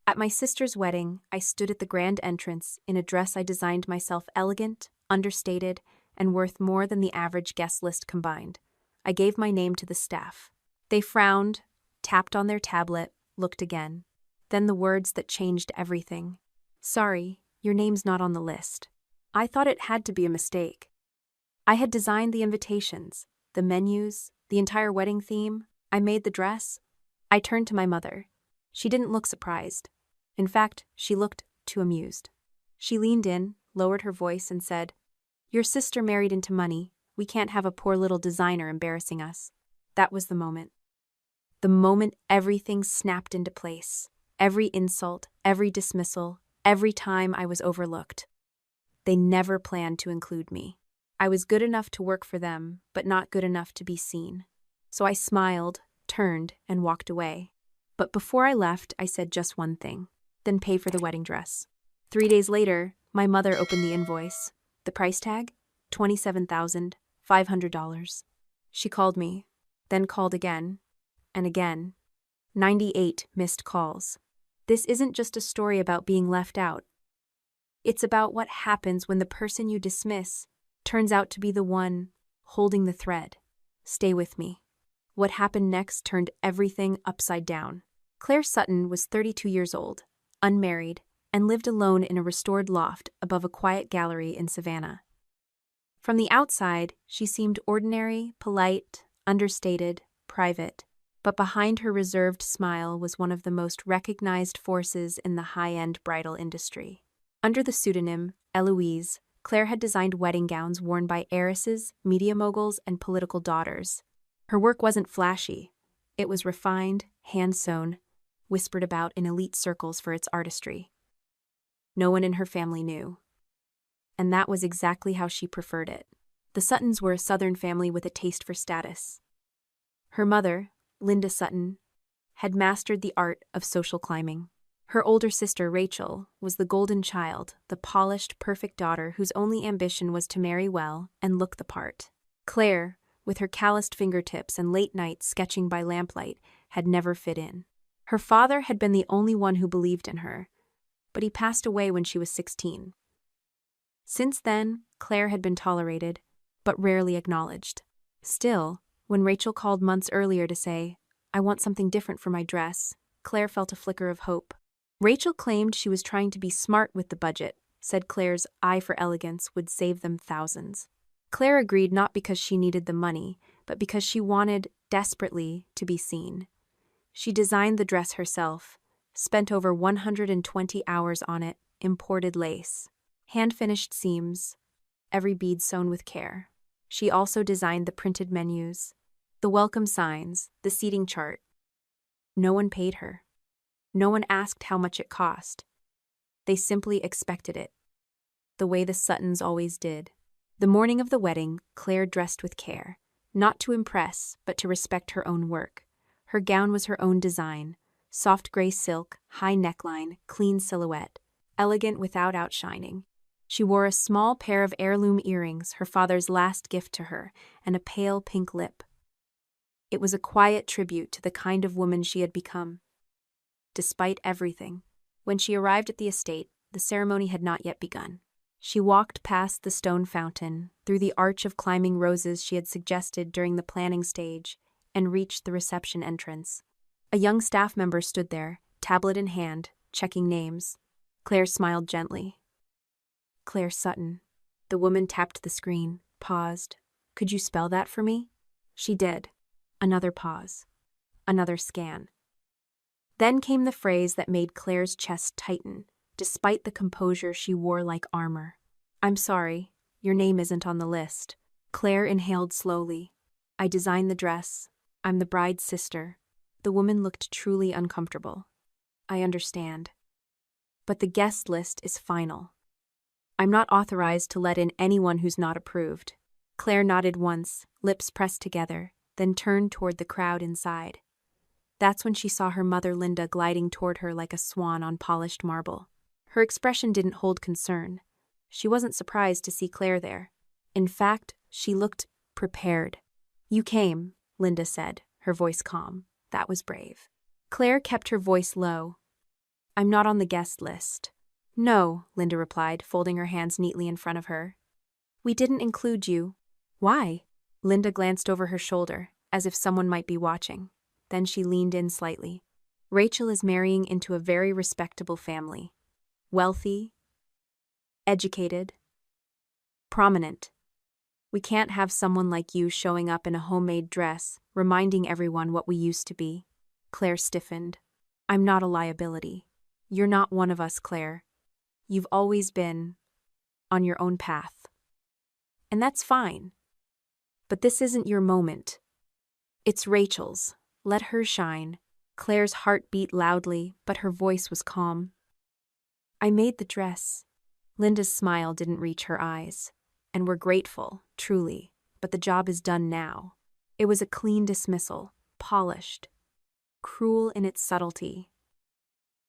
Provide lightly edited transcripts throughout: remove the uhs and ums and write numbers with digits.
At my sister's wedding, I stood at the grand entrance in a dress I designed myself, elegant, understated, and worth more than the average guest list combined. I gave my name to the staff. They frowned, tapped on their tablet, looked again. Then the words that changed everything. "Sorry, your name's not on the list." I thought it had to be a mistake. I had designed the invitations, the menus, the entire wedding theme. I made the dress. I turned to my mother. She didn't look surprised. In fact, she looked too amused. She leaned in, lowered her voice, and said, "Your sister married into money. We can't have a poor little designer embarrassing us." That was the moment. The moment everything snapped into place. Every insult, every dismissal, every time I was overlooked. They never planned to include me. I was good enough to work for them, but not good enough to be seen. So I smiled, turned, and walked away. But before I left, I said just one thing: then pay for the wedding dress. 3 days later, my mother opened the invoice. The price tag? $27,500. She called me, then called again, and again. 98 missed calls. This isn't just a story about being left out. It's about what happens when the person you dismiss turns out to be the one holding the thread. Stay with me. What happened next turned everything upside down. Clare Sutton was 32 years old, unmarried, and lived alone in a restored loft above a quiet gallery in Savannah. From the outside, she seemed ordinary, polite, understated, private. But behind her reserved smile was one of the most recognized forces in the high-end bridal industry. Under the pseudonym Eloise, Clare had designed wedding gowns worn by heiresses, media moguls, and political daughters. Her work wasn't flashy. It was refined, hand-sewn, whispered about in elite circles for its artistry. No one in her family knew. And that was exactly how she preferred it. The Suttons were a Southern family with a taste for status. Her mother, Linda Sutton, had mastered the art of social climbing. Her older sister, Rachel, was the golden child, the polished, perfect daughter whose only ambition was to marry well and look the part. Clare, with her calloused fingertips and late nights sketching by lamplight, had never fit in. Her father had been the only one who believed in her, but he passed away when she was 16. Since then, Clare had been tolerated, but rarely acknowledged. Still, when Rachel called months earlier to say, "I want something different for my dress," Clare felt a flicker of hope. Rachel claimed she was trying to be smart with the budget, said Clare's eye for elegance would save them thousands. Clare agreed, not because she needed the money, but because she wanted, desperately, to be seen. She designed the dress herself, spent over 120 hours on it, imported lace, hand-finished seams, every bead sewn with care. She also designed the printed menus, the welcome signs, the seating chart. No one paid her. No one asked how much it cost. They simply expected it, the way the Suttons always did. The morning of the wedding, Clare dressed with care, not to impress, but to respect her own work. Her gown was her own design, soft gray silk, high neckline, clean silhouette, elegant without outshining. She wore a small pair of heirloom earrings, her father's last gift to her, and a pale pink lip. It was a quiet tribute to the kind of woman she had become. Despite everything, when she arrived at the estate, the ceremony had not yet begun. She walked past the stone fountain, through the arch of climbing roses she had suggested during the planning stage, and reached the reception entrance. A young staff member stood there, tablet in hand, checking names. Clare smiled gently. "Clare Sutton." The woman tapped the screen, paused. "Could you spell that for me?" She did. Another pause. Another scan. Then came the phrase that made Clare's chest tighten, despite the composure she wore like armor. "I'm sorry, your name isn't on the list." Clare inhaled slowly. "I designed the dress. I'm the bride's sister." The woman looked truly uncomfortable. "I understand. But the guest list is final. I'm not authorized to let in anyone who's not approved." Clare nodded once, lips pressed together, then turned toward the crowd inside. That's when she saw her mother Linda gliding toward her like a swan on polished marble. Her expression didn't hold concern. She wasn't surprised to see Clare there. In fact, she looked prepared. "You came," Linda said, her voice calm. "That was brave." Clare kept her voice low. I'm not on the guest list. No, Linda replied, folding her hands neatly in front of her. We didn't include you. Why? Linda glanced over her shoulder, as if someone might be watching. Then she leaned in slightly. Rachel is marrying into a very respectable family. Wealthy, educated, prominent. We can't have someone like you showing up in a homemade dress, reminding everyone what we used to be. Claire stiffened. I'm not a liability. You're not one of us, Claire. You've always been on your own path. And that's fine. But this isn't your moment. It's Rachel's. Let her shine. Claire's heart beat loudly, but her voice was calm. I made the dress. Linda's smile didn't reach her eyes. And we're grateful, truly, but the job is done now. It was a clean dismissal, polished, cruel in its subtlety.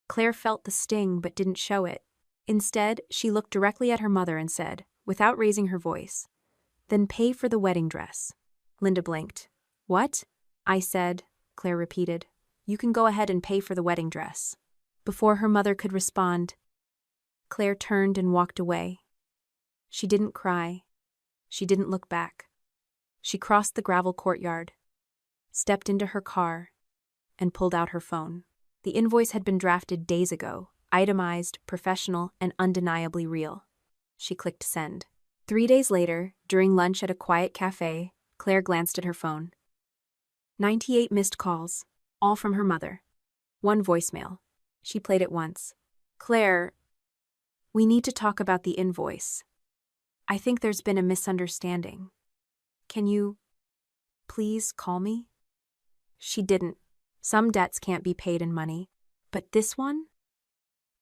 Claire felt the sting but didn't show it. Instead, she looked directly at her mother and said, without raising her voice, "Then pay for the wedding dress." Linda blinked. "What?" I said, Claire repeated. "You can go ahead and pay for the wedding dress." Before her mother could respond, Claire turned and walked away. She didn't cry. She didn't look back. She crossed the gravel courtyard, stepped into her car, and pulled out her phone. The invoice had been drafted days ago, itemized, professional, and undeniably real. She clicked send. 3 days later, during lunch at a quiet cafe, Claire glanced at her phone. 98 missed calls, all from her mother. 1 voicemail. She played it once. "Claire, we need to talk about the invoice. I think there's been a misunderstanding. Can you please call me?" She didn't. Some debts can't be paid in money. But this one?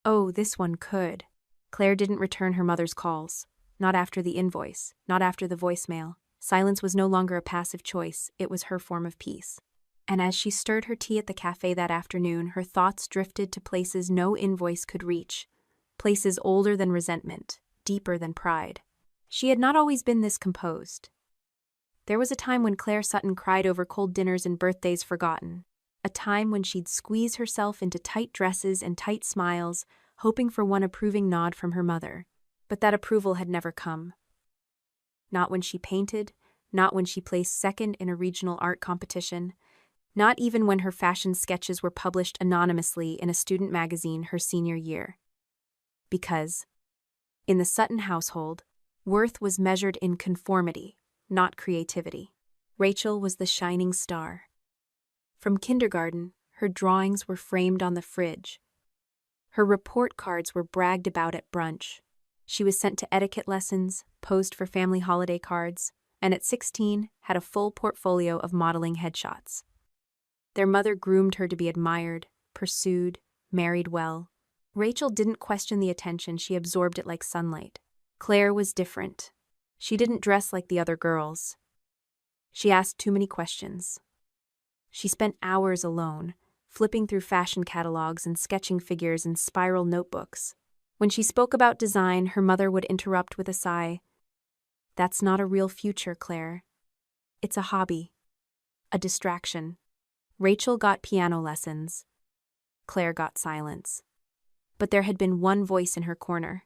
Oh, this one could. Claire didn't return her mother's calls. Not after the invoice, not after the voicemail. Silence was no longer a passive choice, it was her form of peace. And as she stirred her tea at the cafe that afternoon, her thoughts drifted to places no invoice could reach. Places older than resentment, deeper than pride. She had not always been this composed. There was a time when Claire Sutton cried over cold dinners and birthdays forgotten. A time when she'd squeeze herself into tight dresses and tight smiles, hoping for one approving nod from her mother. But that approval had never come. Not when she painted, not when she placed second in a regional art competition, not even when her fashion sketches were published anonymously in a student magazine her senior year. Because, in the Sutton household, worth was measured in conformity, not creativity. Rachel was the shining star. From kindergarten, her drawings were framed on the fridge. Her report cards were bragged about at brunch. She was sent to etiquette lessons, posed for family holiday cards, and at 16 had a full portfolio of modeling headshots. Their mother groomed her to be admired, pursued, married well. Rachel didn't question the attention, she absorbed it like sunlight. Claire was different. She didn't dress like the other girls. She asked too many questions. She spent hours alone, flipping through fashion catalogs and sketching figures in spiral notebooks. When she spoke about design, her mother would interrupt with a sigh. "That's not a real future, Claire. It's a hobby. A distraction." Rachel got piano lessons. Claire got silence. But there had been one voice in her corner.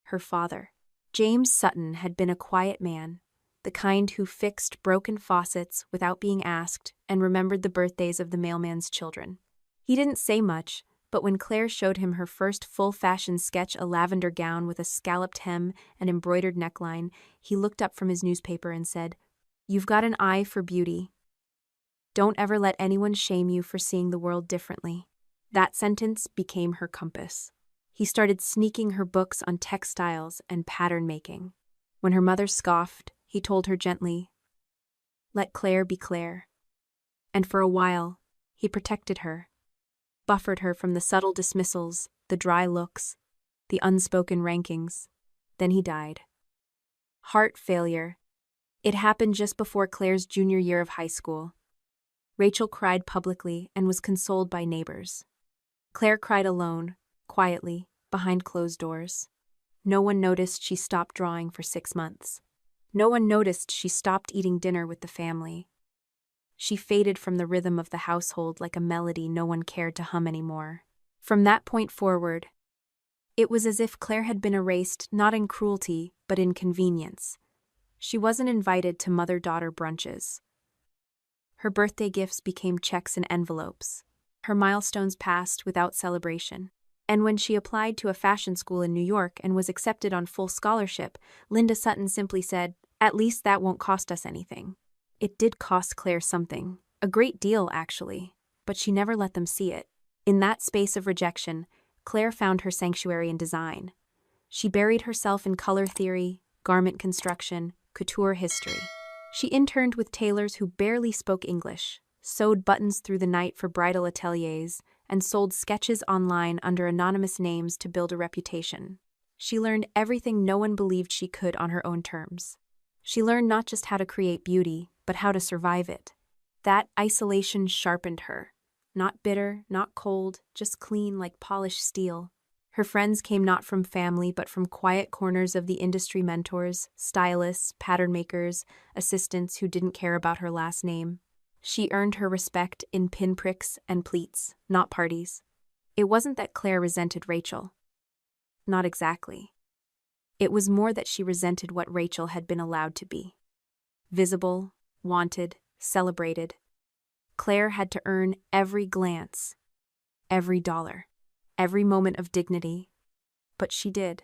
Her father. James Sutton had been a quiet man, the kind who fixed broken faucets without being asked and remembered the birthdays of the mailman's children. He didn't say much, but when Claire showed him her first full-fashion sketch, a lavender gown with a scalloped hem and embroidered neckline, he looked up from his newspaper and said, "You've got an eye for beauty. Don't ever let anyone shame you for seeing the world differently." That sentence became her compass. He started sneaking her books on textiles and pattern making. When her mother scoffed, he told her gently, "Let Claire be Claire." And for a while, he protected her, buffered her from the subtle dismissals, the dry looks, the unspoken rankings. Then he died. Heart failure. It happened just before Claire's junior year of high school. Rachel cried publicly and was consoled by neighbors. Claire cried alone, quietly, behind closed doors. No one noticed she stopped drawing for 6 months. No one noticed she stopped eating dinner with the family. She faded from the rhythm of the household like a melody no one cared to hum anymore. From that point forward, it was as if Clare had been erased not in cruelty, but in convenience. She wasn't invited to mother-daughter brunches. Her birthday gifts became checks and envelopes. Her milestones passed without celebration. And when she applied to a fashion school in New York and was accepted on full scholarship, Linda Sutton simply said, "At least that won't cost us anything." It did cost Clare something, a great deal actually, but she never let them see it. In that space of rejection, Clare found her sanctuary in design. She buried herself in color theory, garment construction, couture history. She interned with tailors who barely spoke English, sewed buttons through the night for bridal ateliers, and sold sketches online under anonymous names to build a reputation. She learned everything no one believed she could on her own terms. She learned not just how to create beauty, but how to survive it. That isolation sharpened her. Not bitter, not cold, just clean like polished steel. Her friends came not from family, but from quiet corners of the industry: mentors, stylists, pattern makers, assistants who didn't care about her last name. She earned her respect in pinpricks and pleats, not parties. It wasn't that Clare resented Rachel. Not exactly. It was more that she resented what Rachel had been allowed to be. Visible, wanted, celebrated. Clare had to earn every glance, every dollar, every moment of dignity. But she did.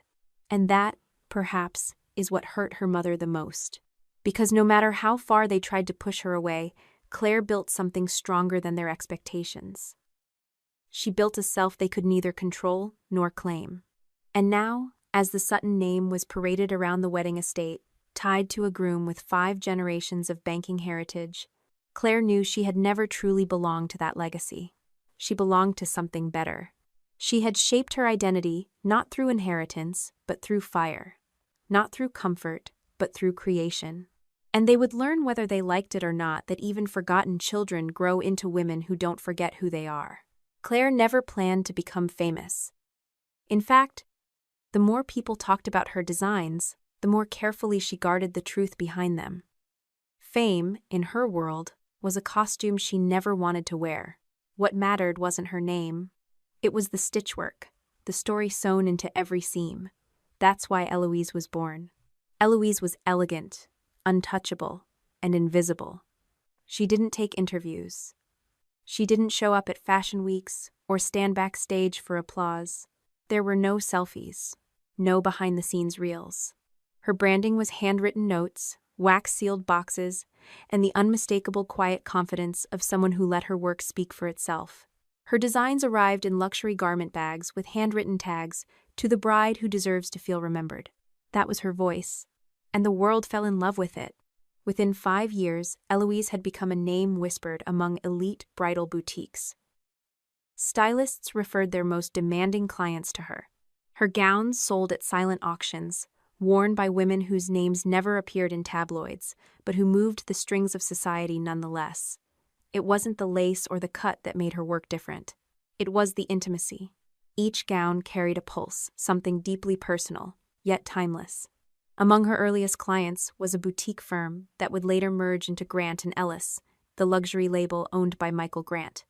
And that, perhaps, is what hurt her mother the most. Because no matter how far they tried to push her away, Clare built something stronger than their expectations. She built a self they could neither control nor claim. And now, as the Sutton name was paraded around the wedding estate, tied to a groom with 5 generations of banking heritage, Clare knew she had never truly belonged to that legacy. She belonged to something better. She had shaped her identity not through inheritance, but through fire. Not through comfort, but through creation. And they would learn, whether they liked it or not, that even forgotten children grow into women who don't forget who they are. Clare never planned to become famous. In fact, the more people talked about her designs, the more carefully she guarded the truth behind them. Fame, in her world, was a costume she never wanted to wear. What mattered wasn't her name. It was the stitchwork, the story sewn into every seam. That's why Eloise was born. Eloise was elegant, untouchable, and invisible. She didn't take interviews. She didn't show up at fashion weeks or stand backstage for applause. There were no selfies, no behind-the-scenes reels. Her branding was handwritten notes, wax-sealed boxes, and the unmistakable quiet confidence of someone who let her work speak for itself. Her designs arrived in luxury garment bags with handwritten tags, "To the bride who deserves to feel remembered." That was her voice. And the world fell in love with it. Within 5 years, Eloise had become a name whispered among elite bridal boutiques. Stylists referred their most demanding clients to her. Her gowns sold at silent auctions, worn by women whose names never appeared in tabloids, but who moved the strings of society nonetheless. It wasn't the lace or the cut that made her work different. It was the intimacy. Each gown carried a pulse, something deeply personal, yet timeless. Among her earliest clients was a boutique firm that would later merge into Grant & Ellis, the luxury label owned by Michael Grant.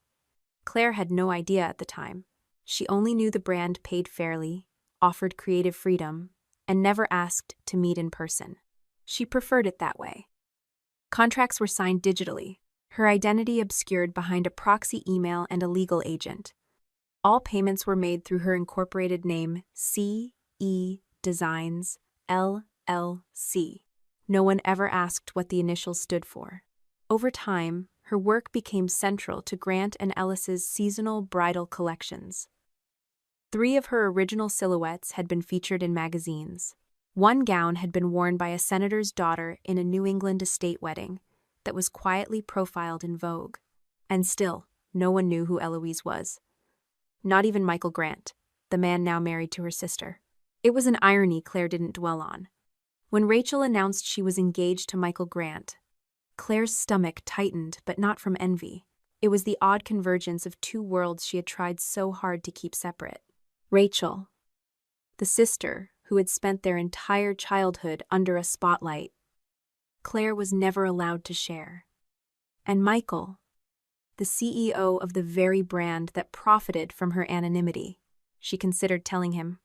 Clare had no idea at the time. She only knew the brand paid fairly, offered creative freedom, and never asked to meet in person. She preferred it that way. Contracts were signed digitally, her identity obscured behind a proxy email and a legal agent. All payments were made through her incorporated name, C.E. Designs, LLC. No one ever asked what the initials stood for. Over time, her work became central to Grant & Ellis's seasonal bridal collections. 3 of her original silhouettes had been featured in magazines. One gown had been worn by a senator's daughter in a New England estate wedding that was quietly profiled in Vogue. And still, no one knew who Eloise was. Not even Michael Grant, the man now married to her sister. It was an irony Clare didn't dwell on. When Rachel announced she was engaged to Michael Grant, Clare's stomach tightened, but not from envy. It was the odd convergence of 2 worlds she had tried so hard to keep separate. Rachel, the sister who had spent their entire childhood under a spotlight, Clare was never allowed to share. And Michael, the CEO of the very brand that profited from her anonymity. She considered telling him.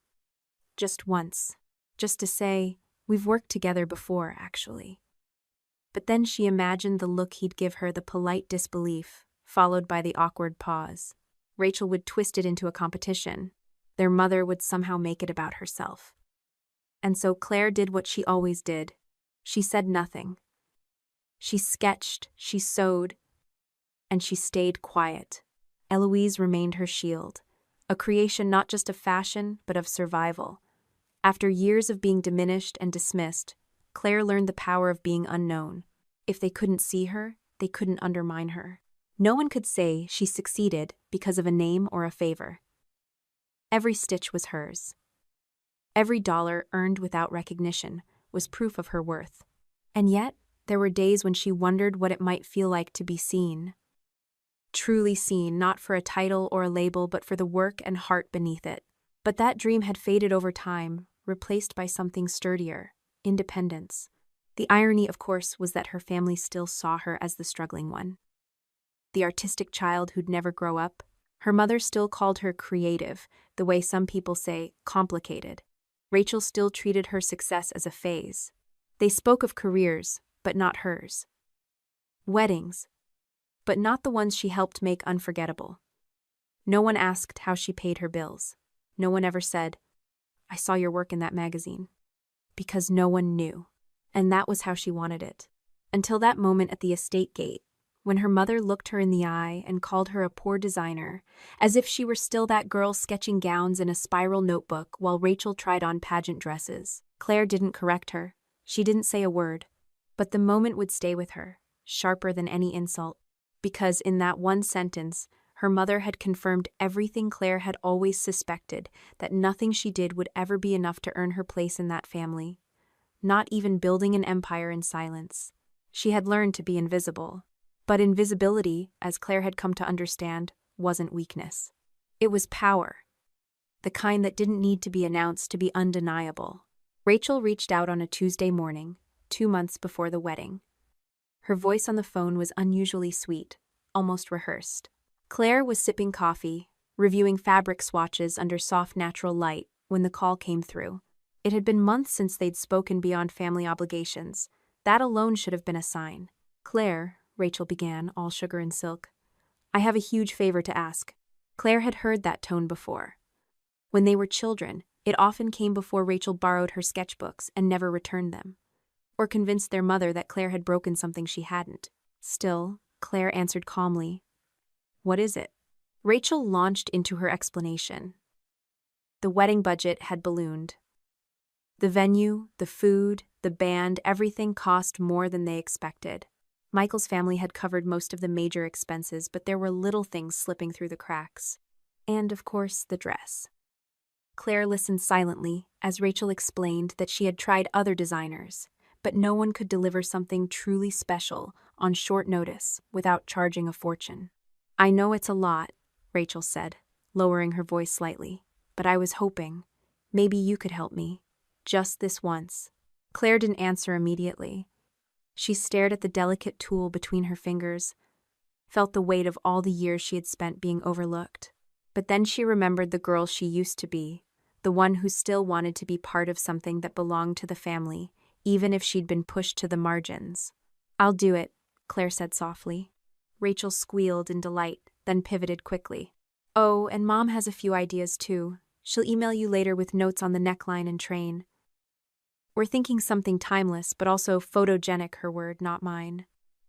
Just once. Just to say, we've worked together before, actually. But then she imagined the look he'd give her, the polite disbelief, followed by the awkward pause. Rachel would twist it into a competition. Their mother would somehow make it about herself. And so Clare did what she always did. She said nothing. She sketched, she sewed, and she stayed quiet. Eloise remained her shield, a creation not just of fashion, but of survival. After years of being diminished and dismissed, Clare learned the power of being unknown. If they couldn't see her, they couldn't undermine her. No one could say she succeeded because of a name or a favor. Every stitch was hers. Every dollar earned without recognition was proof of her worth. And yet, there were days when she wondered what it might feel like to be seen. Truly seen, not for a title or a label, but for the work and heart beneath it. But that dream had faded over time, replaced by something sturdier: independence. The irony, of course, was that her family still saw her as the struggling one. The artistic child who'd never grow up. Her mother still called her creative, the way some people say complicated. Rachel still treated her success as a phase. They spoke of careers, but not hers. Weddings, but not the ones she helped make unforgettable. No one asked how she paid her bills. No one ever said, "I saw your work in that magazine." Because no one knew. And that was how she wanted it. Until that moment at the estate gate, when her mother looked her in the eye and called her a poor designer, as if she were still that girl sketching gowns in a spiral notebook while Rachel tried on pageant dresses. Clare didn't correct her. She didn't say a word. But the moment would stay with her, sharper than any insult. Because in that one sentence, her mother had confirmed everything Clare had always suspected, that nothing she did would ever be enough to earn her place in that family. Not even building an empire in silence. She had learned to be invisible. But invisibility, as Clare had come to understand, wasn't weakness. It was power. The kind that didn't need to be announced to be undeniable. Rachel reached out on a Tuesday morning, 2 months before the wedding. Her voice on the phone was unusually sweet, almost rehearsed. Clare was sipping coffee, reviewing fabric swatches under soft natural light when the call came through. It had been months since they'd spoken beyond family obligations. That alone should have been a sign. "Clare," Rachel began, all sugar and silk, "I have a huge favor to ask." Clare had heard that tone before. When they were children, it often came before Rachel borrowed her sketchbooks and never returned them, or convinced their mother that Clare had broken something she hadn't. Still, Clare answered calmly, "What is it?" Rachel launched into her explanation. The wedding budget had ballooned. The venue, the food, the band, everything cost more than they expected. Michael's family had covered most of the major expenses, but there were little things slipping through the cracks. And, of course, the dress. Clare listened silently as Rachel explained that she had tried other designers, but no one could deliver something truly special on short notice without charging a fortune. "I know it's a lot," Rachel said, lowering her voice slightly, "but I was hoping, maybe you could help me. Just this once." Clare didn't answer immediately. She stared at the delicate tool between her fingers, felt the weight of all the years she had spent being overlooked. But then she remembered the girl she used to be, the one who still wanted to be part of something that belonged to the family, even if she'd been pushed to the margins. "I'll do it," Clare said softly. Rachel squealed in delight, then pivoted quickly. "Oh, and Mom has a few ideas too. She'll email you later with notes on the neckline and train. We're thinking something timeless, but also photogenic," her word, not mine.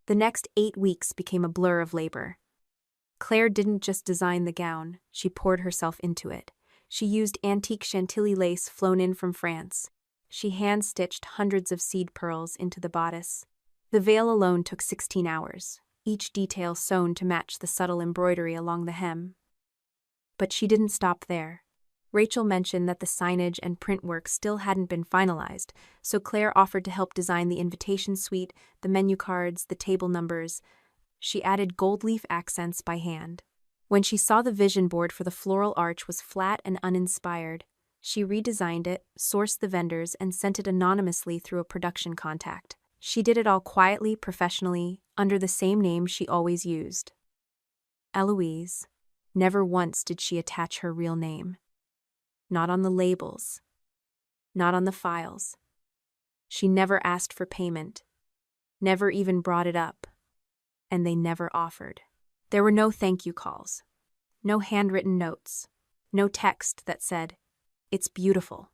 The next 8 weeks became a blur of labor. Clare didn't just design the gown, she poured herself into it. She used antique Chantilly lace flown in from France. She hand-stitched hundreds of seed pearls into the bodice. The veil alone took 16 hours, each detail sewn to match the subtle embroidery along the hem. But she didn't stop there. Rachel mentioned that the signage and print work still hadn't been finalized, so Clare offered to help design the invitation suite, the menu cards, the table numbers. She added gold leaf accents by hand. When she saw the vision board for the floral arch was flat and uninspired, she redesigned it, sourced the vendors, and sent it anonymously through a production contact. She did it all quietly, professionally, under the same name she always used. Eloise. Never once did she attach her real name. Not on the labels. Not on the files. She never asked for payment. Never even brought it up. And they never offered. There were no thank you calls. No handwritten notes. No text that said, "It's beautiful."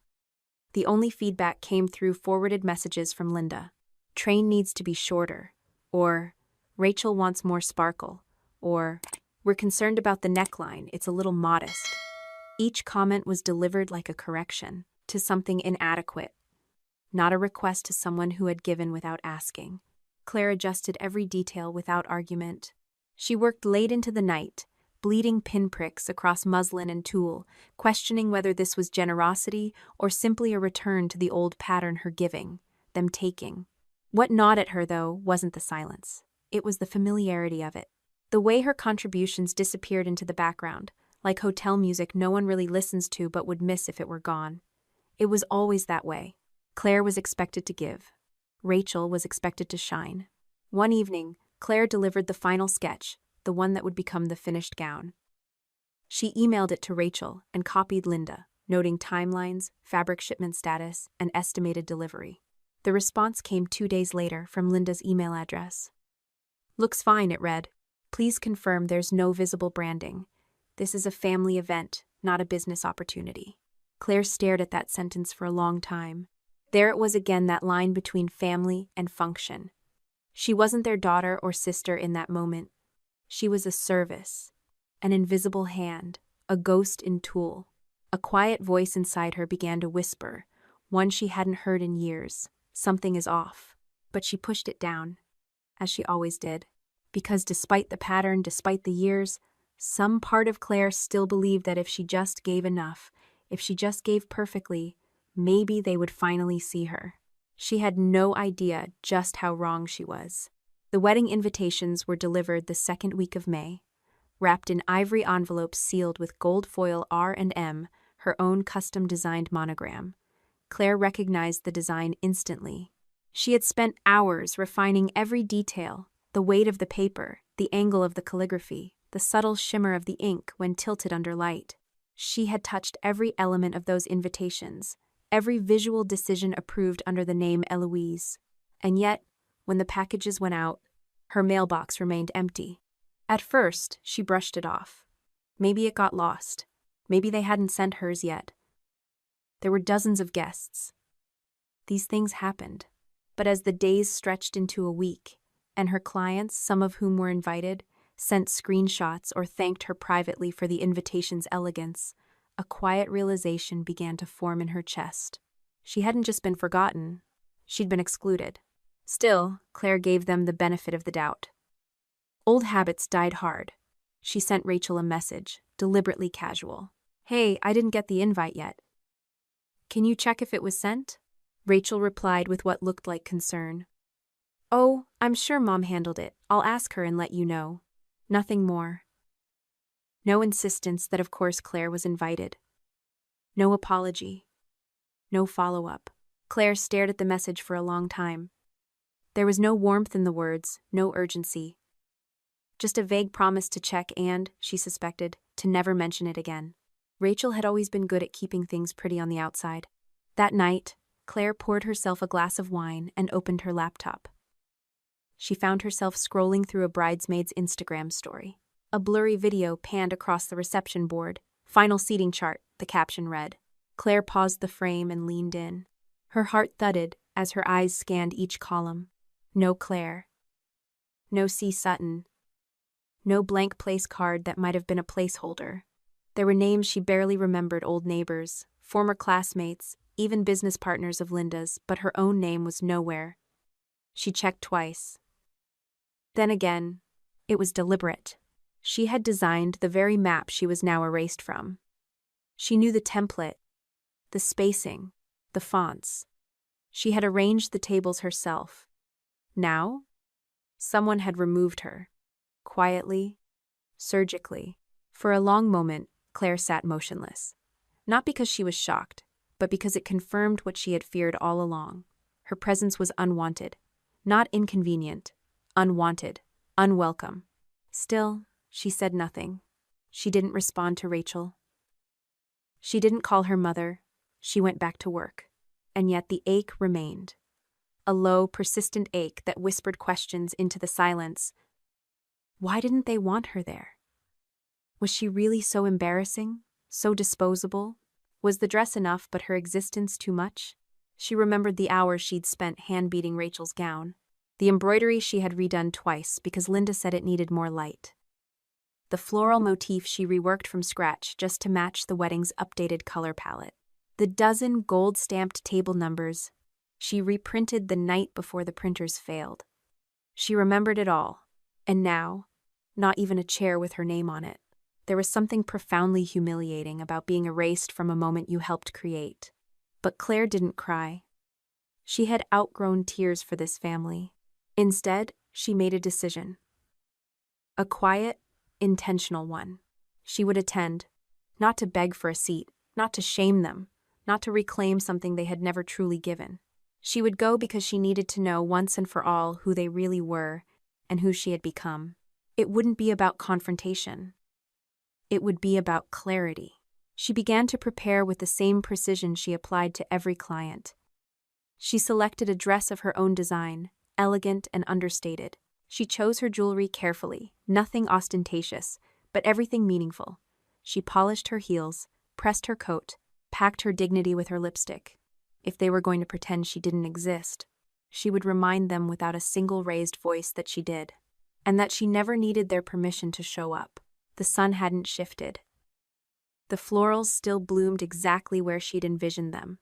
The only feedback came through forwarded messages from Linda. "Train needs to be shorter," or "Rachel wants more sparkle," or "We're concerned about the neckline, it's a little modest." Each comment was delivered like a correction to something inadequate, not a request to someone who had given without asking. Clare adjusted every detail without argument. She worked late into the night, bleeding pinpricks across muslin and tulle, questioning whether this was generosity or simply a return to the old pattern, her giving, them taking. What gnawed at her, though, wasn't the silence. It was the familiarity of it. The way her contributions disappeared into the background, like hotel music no one really listens to but would miss if it were gone. It was always that way. Clare was expected to give. Rachel was expected to shine. One evening, Clare delivered the final sketch, the one that would become the finished gown. She emailed it to Rachel and copied Linda, noting timelines, fabric shipment status, and estimated delivery. The response came 2 days later from Linda's email address. "Looks fine," it read. "Please confirm there's no visible branding. This is a family event, not a business opportunity." Clare stared at that sentence for a long time. There it was again, that line between family and function. She wasn't their daughter or sister in that moment. She was a service, an invisible hand, a ghost in tulle. A quiet voice inside her began to whisper, one she hadn't heard in years. Something is off. But she pushed it down, as she always did, because despite the pattern, despite the years, some part of Clare still believed that if she just gave enough, if she just gave perfectly, maybe they would finally see her. She had no idea just how wrong she was. The wedding invitations were delivered the second week of May, wrapped in ivory envelopes sealed with gold foil R&M, her own custom-designed monogram. Clare recognized the design instantly. She had spent hours refining every detail, the weight of the paper, the angle of the calligraphy, the subtle shimmer of the ink when tilted under light. She had touched every element of those invitations, every visual decision approved under the name Eloise. And yet, when the packages went out, her mailbox remained empty. At first, she brushed it off. Maybe it got lost. Maybe they hadn't sent hers yet. There were dozens of guests. These things happened. But as the days stretched into a week, and her clients, some of whom were invited, sent screenshots or thanked her privately for the invitation's elegance, a quiet realization began to form in her chest. She hadn't just been forgotten, she'd been excluded. Still, Clare gave them the benefit of the doubt. Old habits died hard. She sent Rachel a message, deliberately casual. "Hey, I didn't get the invite yet. Can you check if it was sent?" Rachel replied with what looked like concern. "Oh, I'm sure Mom handled it. I'll ask her and let you know." Nothing more. No insistence that of course Clare was invited. No apology. No follow-up. Clare stared at the message for a long time. There was no warmth in the words, no urgency. Just a vague promise to check and, she suspected, to never mention it again. Rachel had always been good at keeping things pretty on the outside. That night, Clare poured herself a glass of wine and opened her laptop. She found herself scrolling through a bridesmaid's Instagram story. A blurry video panned across the reception board. "Final seating chart," the caption read. Clare paused the frame and leaned in. Her heart thudded as her eyes scanned each column. No Clare. No C. Sutton. No blank place card that might have been a placeholder. There were names she barely remembered, old neighbors, former classmates, even business partners of Linda's, but her own name was nowhere. She checked twice. Then again, it was deliberate. She had designed the very map she was now erased from. She knew the template, the spacing, the fonts. She had arranged the tables herself. Now, someone had removed her. Quietly, surgically. For a long moment, Clare sat motionless. Not because she was shocked, but because it confirmed what she had feared all along. Her presence was unwanted. Not inconvenient. Unwanted. Unwelcome. Still, She said nothing. She didn't respond to Rachel. She didn't call her mother. She went back to work. And yet the ache remained. A low, persistent ache that whispered questions into the silence. Why didn't they want her there? Was she really so embarrassing? So disposable? Was the dress enough but her existence too much? She remembered the hours she'd spent hand-beating Rachel's gown. The embroidery she had redone twice because Linda said it needed more light. The floral motif she reworked from scratch just to match the wedding's updated color palette. The dozen gold-stamped table numbers she reprinted the night before the printers failed. She remembered it all. And now, not even a chair with her name on it. There was something profoundly humiliating about being erased from a moment you helped create. But Clare didn't cry. She had outgrown tears for this family. Instead, she made a decision. A quiet, intentional one. She would attend, not to beg for a seat, not to shame them, not to reclaim something they had never truly given. She would go because she needed to know once and for all who they really were and who she had become. It wouldn't be about confrontation. It would be about clarity. She began to prepare with the same precision she applied to every client. She selected a dress of her own design, elegant and understated. She chose her jewelry carefully, nothing ostentatious, but everything meaningful. She polished her heels, pressed her coat, packed her dignity with her lipstick. If they were going to pretend she didn't exist, she would remind them without a single raised voice that she did, and that she never needed their permission to show up. The sun hadn't shifted. The florals still bloomed exactly where she'd envisioned them.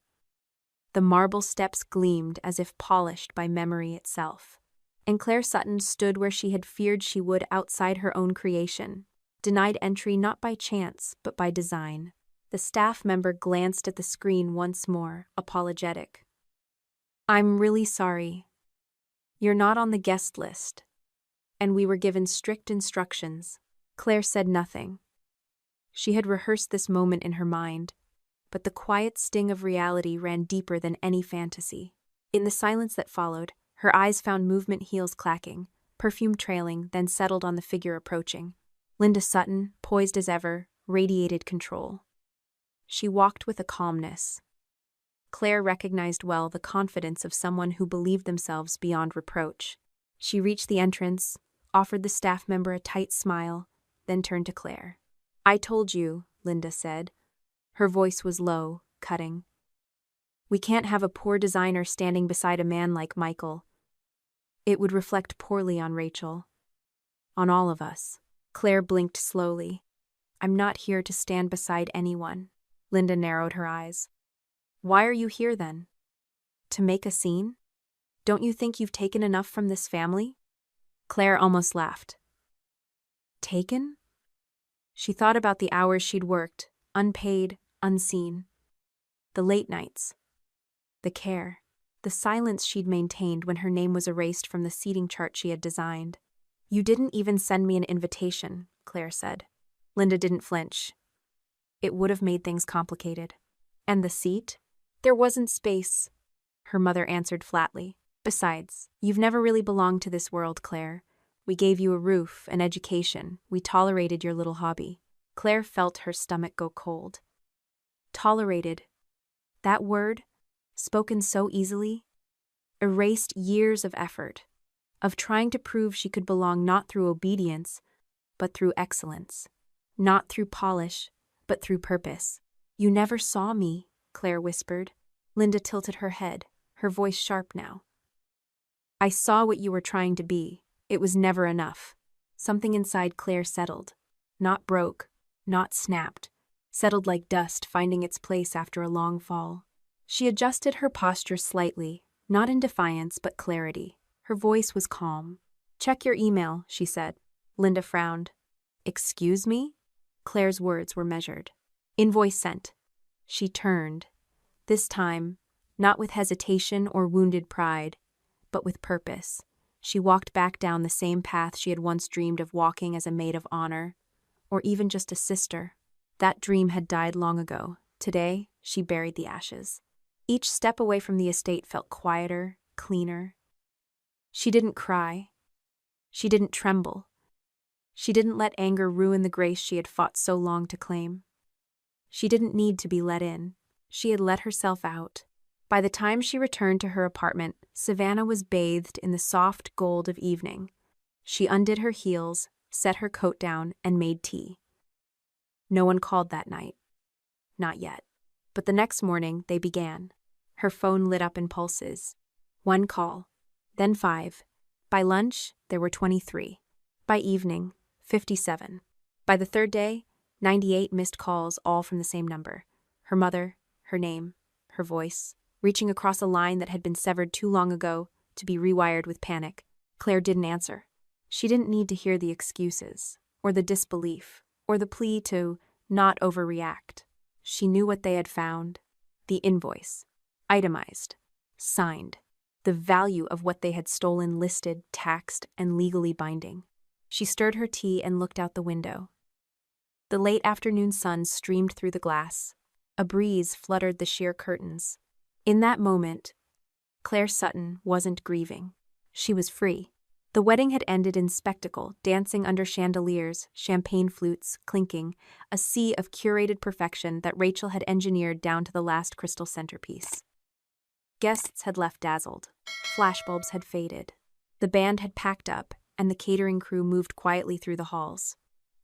The marble steps gleamed as if polished by memory itself. And Clare Sutton stood where she had feared she would outside her own creation, denied entry not by chance, but by design. The staff member glanced at the screen once more, apologetic. "I'm really sorry. You're not on the guest list." And we were given strict instructions. Clare said nothing. She had rehearsed this moment in her mind, but the quiet sting of reality ran deeper than any fantasy. In the silence that followed, her eyes found movement, heels clacking, perfume trailing, then settled on the figure approaching. Linda Sutton, poised as ever, radiated control. She walked with a calmness. Clare recognized well the confidence of someone who believed themselves beyond reproach. She reached the entrance, offered the staff member a tight smile, then turned to Clare. "I told you," Linda said. Her voice was low, cutting. "We can't have a poor designer standing beside a man like Michael. It would reflect poorly on Rachel. On all of us." Clare blinked slowly. "I'm not here to stand beside anyone." Linda narrowed her eyes. "Why are you here then? To make a scene? Don't you think you've taken enough from this family?" Clare almost laughed. Taken? She thought about the hours she'd worked, unpaid, unseen. The late nights. The care. The silence she'd maintained when her name was erased from the seating chart she had designed. "You didn't even send me an invitation," Clare said. Linda didn't flinch. It would have made things complicated. "And the seat?" "There wasn't space," her mother answered flatly. "Besides, you've never really belonged to this world, Clare. We gave you a roof, an education. We tolerated your little hobby." Clare felt her stomach go cold. Tolerated. That word, spoken so easily, erased years of effort, of trying to prove she could belong not through obedience, but through excellence. Not through polish, but through purpose. "You never saw me," Clare whispered. Linda tilted her head, her voice sharp now. "I saw what you were trying to be. It was never enough." Something inside Clare settled. Not broke, not snapped. Settled like dust finding its place after a long fall. She adjusted her posture slightly, not in defiance but clarity. Her voice was calm. "Check your email," she said. Linda frowned. "Excuse me?" Clare's words were measured. "Invoice sent." She turned. This time, not with hesitation or wounded pride, but with purpose. She walked back down the same path she had once dreamed of walking as a maid of honor, or even just a sister. That dream had died long ago. Today, she buried the ashes. Each step away from the estate felt quieter, cleaner. She didn't cry. She didn't tremble. She didn't let anger ruin the grace she had fought so long to claim. She didn't need to be let in. She had let herself out. By the time she returned to her apartment, Savannah was bathed in the soft gold of evening. She undid her heels, set her coat down, and made tea. No one called that night. Not yet. But the next morning, they began. Her phone lit up in pulses. 1 call, then 5. By lunch, there were 23. By evening, 57. By the third day, 98 missed calls, all from the same number. Her mother, her name, her voice, reaching across a line that had been severed too long ago to be rewired with panic. Claire didn't answer. She didn't need to hear the excuses, or the disbelief, or the plea to not overreact. She knew what they had found. The invoice. Itemized. Signed. The value of what they had stolen listed, taxed, and legally binding. She stirred her tea and looked out the window. The late afternoon sun streamed through the glass. A breeze fluttered the sheer curtains. In that moment, Claire Sutton wasn't grieving. She was free. The wedding had ended in spectacle, dancing under chandeliers, champagne flutes clinking, a sea of curated perfection that Rachel had engineered down to the last crystal centerpiece. Guests had left dazzled. Flashbulbs had faded. The band had packed up, and the catering crew moved quietly through the halls.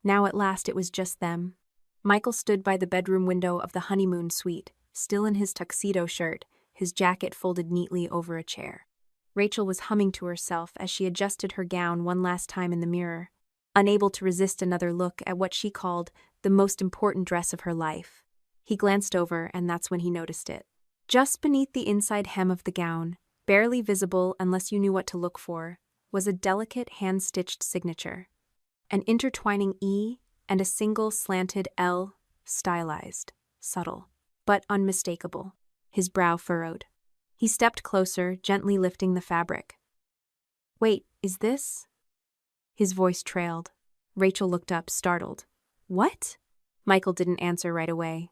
Now at last it was just them. Michael stood by the bedroom window of the honeymoon suite, still in his tuxedo shirt, his jacket folded neatly over a chair. Rachel was humming to herself as she adjusted her gown one last time in the mirror, unable to resist another look at what she called the most important dress of her life. He glanced over, and that's when he noticed it. Just beneath the inside hem of the gown, barely visible unless you knew what to look for, was a delicate hand-stitched signature. An intertwining E and a single slanted L, stylized, subtle, but unmistakable. His brow furrowed. He stepped closer, gently lifting the fabric. "Wait, is this?" His voice trailed. Rachel looked up, startled. "What?" Michael didn't answer right away.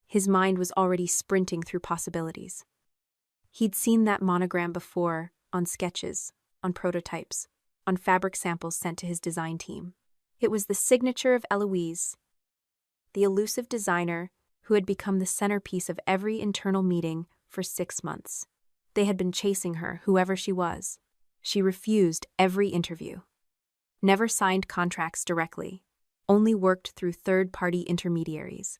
His mind was already sprinting through possibilities. He'd seen that monogram before, on sketches, on prototypes, on fabric samples sent to his design team. It was the signature of Eloise, the elusive designer who had become the centerpiece of every internal meeting for 6 months. They had been chasing her, whoever she was. She refused every interview. Never signed contracts directly, only worked through third-party intermediaries.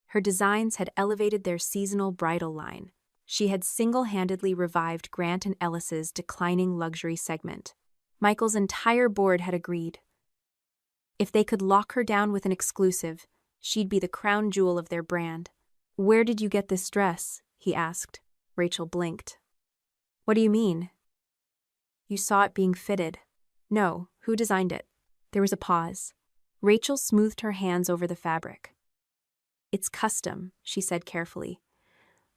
Her designs had elevated their seasonal bridal line. She had single-handedly revived Grant and Ellis's declining luxury segment. Michael's entire board had agreed. If they could lock her down with an exclusive, she'd be the crown jewel of their brand. "Where did you get this dress?" he asked. Rachel blinked. "What do you mean?" "You saw it being fitted." "No, who designed it?" There was a pause. Rachel smoothed her hands over the fabric. "It's custom," she said carefully.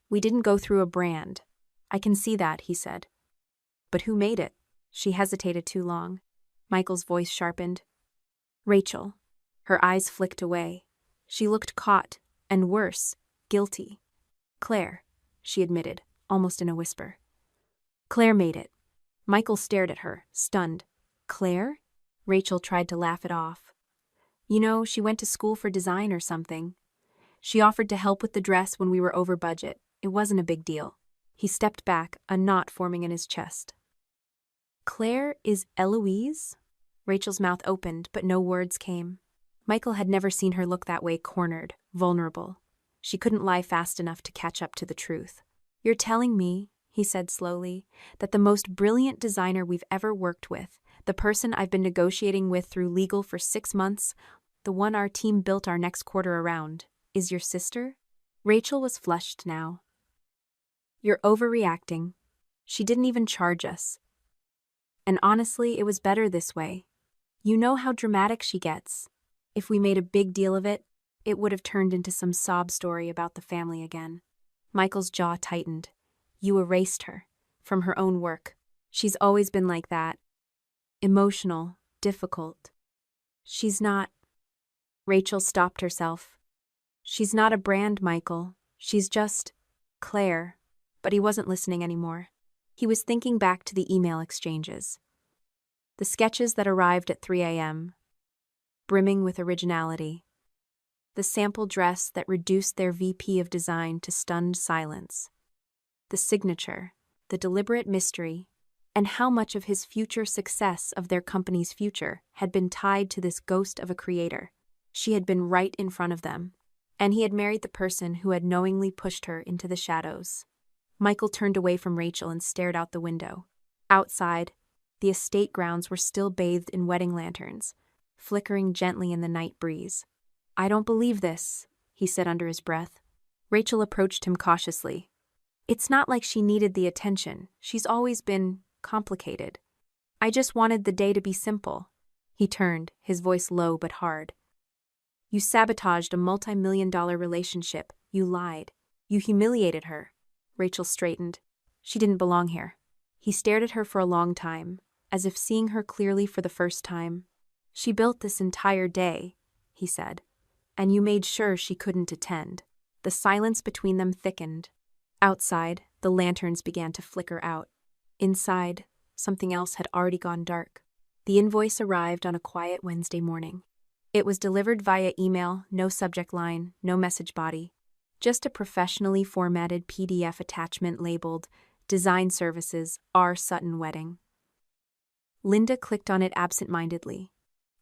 "We didn't go through a brand." "I can see that," he said. "But who made it?" She hesitated too long. Michael's voice sharpened. "Rachel." Her eyes flicked away. She looked caught, and worse, guilty. "Claire," she admitted, almost in a whisper. "Claire made it." Michael stared at her, stunned. "Claire?" Rachel tried to laugh it off. "You know, she went to school for design or something. She offered to help with the dress when we were over budget. It wasn't a big deal." He stepped back, a knot forming in his chest. "Claire is Eloise?" Rachel's mouth opened, but no words came. Michael had never seen her look that way, cornered, vulnerable. She couldn't lie fast enough to catch up to the truth. "You're telling me," he said slowly, "that the most brilliant designer we've ever worked with, the person I've been negotiating with through legal for 6 months, the one our team built our next quarter around, is your sister?" Rachel was flushed now. "You're overreacting. She didn't even charge us. And honestly, it was better this way. You know how dramatic she gets. If we made a big deal of it, it would have turned into some sob story about the family again." Michael's jaw tightened. "You erased her from her own work. She's always been like that. Emotional, difficult. She's not..." Rachel stopped herself. "She's not a brand, Michael. She's just Claire." But he wasn't listening anymore. He was thinking back to the email exchanges. The sketches that arrived at 3 a.m., brimming with originality. The sample dress that reduced their VP of design to stunned silence. The signature, the deliberate mystery, and how much of his future success of their company's future had been tied to this ghost of a creator. She had been right in front of them, and he had married the person who had knowingly pushed her into the shadows. Michael turned away from Rachel and stared out the window. Outside, the estate grounds were still bathed in wedding lanterns, flickering gently in the night breeze. "I don't believe this," he said under his breath. Rachel approached him cautiously. "It's not like she needed the attention. She's always been complicated. I just wanted the day to be simple." He turned, his voice low but hard. "You sabotaged a multi-million-dollar relationship. You lied. You humiliated her." Rachel straightened. She didn't belong here. He stared at her for a long time, as if seeing her clearly for the first time. "She built this entire day," he said, "and you made sure she couldn't attend." The silence between them thickened. Outside, the lanterns began to flicker out. Inside, something else had already gone dark. The invoice arrived on a quiet Wednesday morning. It was delivered via email, no subject line, no message body. Just a professionally formatted PDF attachment labeled Design Services, R. Sutton Wedding. Linda clicked on it absent-mindedly,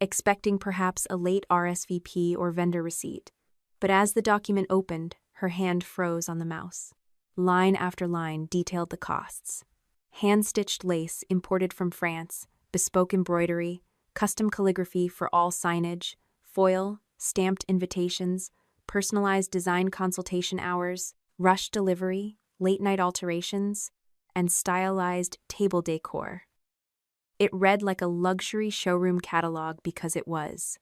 expecting perhaps a late RSVP or vendor receipt. But as the document opened, her hand froze on the mouse. Line after line detailed the costs. Hand-stitched lace imported from France, bespoke embroidery, custom calligraphy for all signage, foil, stamped invitations, personalized design consultation hours, rush delivery, late-night alterations, and stylized table decor. It read like a luxury showroom catalog because it was.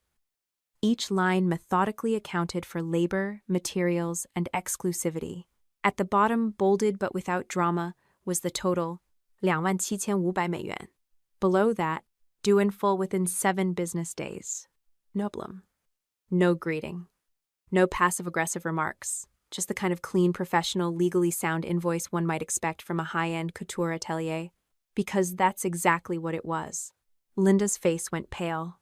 Each line methodically accounted for labor, materials, and exclusivity. At the bottom, bolded but without drama, was the total, 27,500 美元. Below that, due in full within 7 business days. Noblem. No greeting. No passive-aggressive remarks. Just the kind of clean, professional, legally sound invoice one might expect from a high-end couture atelier. Because that's exactly what it was. Linda's face went pale.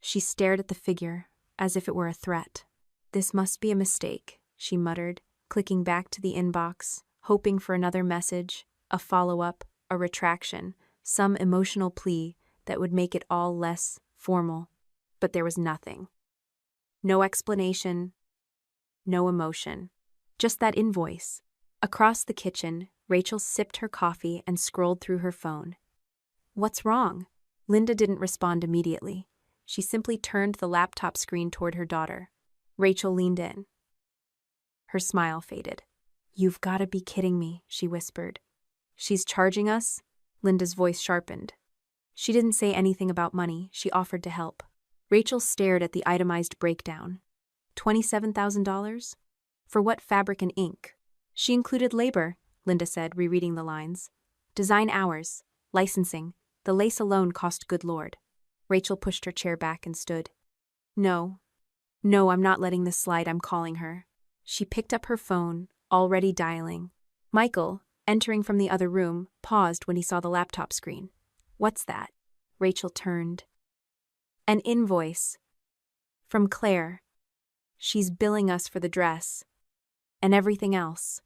She stared at the figure, as if it were a threat. "This must be a mistake," she muttered, clicking back to the inbox, hoping for another message, a follow-up, a retraction, some emotional plea that would make it all less formal. But there was nothing. No explanation, no emotion. Just that invoice. Across the kitchen, Rachel sipped her coffee and scrolled through her phone. "What's wrong?" Linda didn't respond immediately. She simply turned the laptop screen toward her daughter. Rachel leaned in. Her smile faded. "You've got to be kidding me," she whispered. "She's charging us?" Linda's voice sharpened. She didn't say anything about money. She offered to help. Rachel stared at the itemized breakdown. $27,000? For what fabric and ink? She included labor, Linda said, rereading the lines. Design hours, licensing, the lace alone cost good lord. Rachel pushed her chair back and stood. No, I'm not letting this slide, I'm calling her. She picked up her phone, already dialing. Michael, entering from the other room, paused when he saw the laptop screen. What's that? Rachel turned. An invoice. From Clare. She's billing us for the dress. And everything else.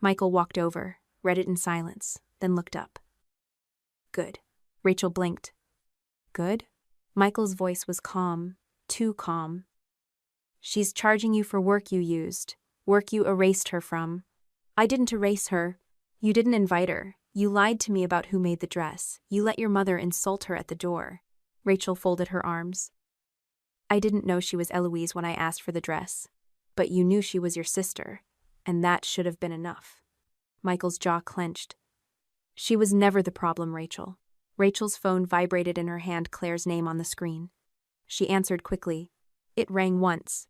Michael walked over, read it in silence, then looked up. Good. Rachel blinked. Good? Michael's voice was calm, too calm. She's charging you for work you used, work you erased her from. I didn't erase her. You didn't invite her. You lied to me about who made the dress. You let your mother insult her at the door. Rachel folded her arms. I didn't know she was Eloise when I asked for the dress. But you knew she was your sister, and that should have been enough. Michael's jaw clenched. She was never the problem, Rachel. Rachel's phone vibrated in her hand, Claire's name on the screen. She answered quickly. It rang once.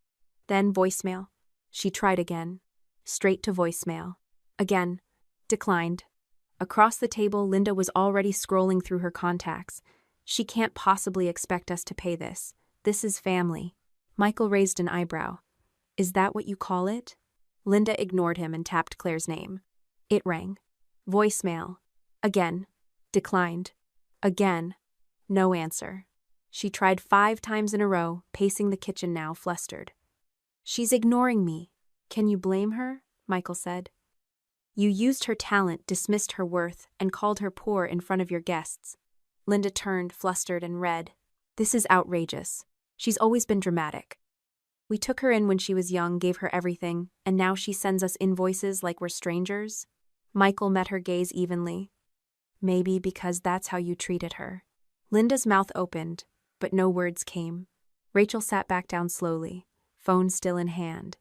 Then voicemail. She tried again. Straight to voicemail. Again. Declined. Across the table, Linda was already scrolling through her contacts. She can't possibly expect us to pay this. This is family. Michael raised an eyebrow. Is that what you call it? Linda ignored him and tapped Claire's name. It rang. Voicemail. Again. Declined. Again. No answer. She tried 5 times in a row, pacing the kitchen now, flustered. "She's ignoring me." "Can you blame her?" Michael said. "You used her talent, dismissed her worth, and called her poor in front of your guests." Linda turned, flustered and red. "This is outrageous. She's always been dramatic. We took her in when she was young, gave her everything, and now she sends us invoices like we're strangers?" Michael met her gaze evenly. "Maybe because that's how you treated her." Linda's mouth opened, but no words came. Rachel sat back down slowly, phone still in hand.